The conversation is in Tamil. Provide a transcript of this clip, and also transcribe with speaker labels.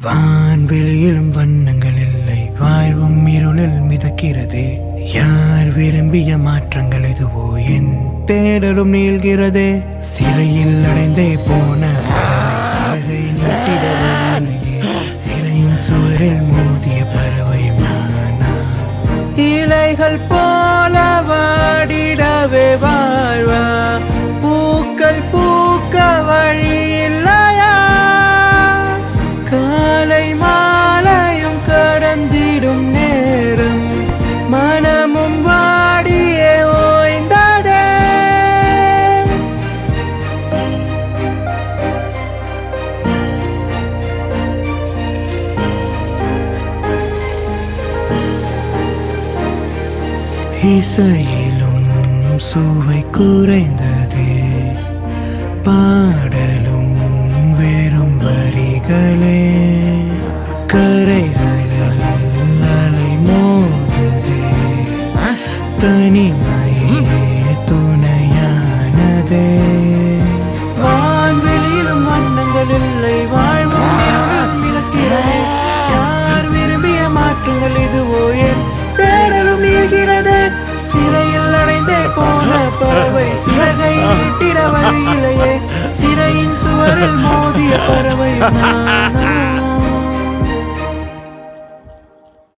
Speaker 1: வான்வெளியிலும் வண்ணங்கள் இல்லை, வாழ்வும் இருளில் மிதக்கிறது. யார் விரும்பிய மாற்றங்கள் இதுவோ, என் தேடலும் நீள்கிறதே. சிறையில் அடைந்தே போன பறவை சிறகை நீட்டிடவில்லையே. சிறையின் சுவரில் மோதிய பறவை நானா? இலைகள் போல வாடிடவே வாழ்வா, பூக்கள் பூக்க வழி இல்லையா? காலை மாலையும் கடந்திடும் நேரம், மனமும் வாடியே ஓய்ந்ததே. இசையிலும் சுவை குறைந்ததே, பாடலும் வெறும் வரிகளே. கரைகளில் அலை மோதுதே, தனிமையே துணையானதே. வான்வெளியிலும் வண்ணங்கள் இல்லை, வாழ்வும் இருளில் மிதக்கிறது. யார் விரும்பிய மாற்றங்கள் இதுவோ, என் தேடலும் நீள்கிறது. சிறையில் அடைந்தே போன பறவை சிறகை நீட்டிட வழியிலேயே. சிறையின் சுவரில் மோதிய பறவை நானா?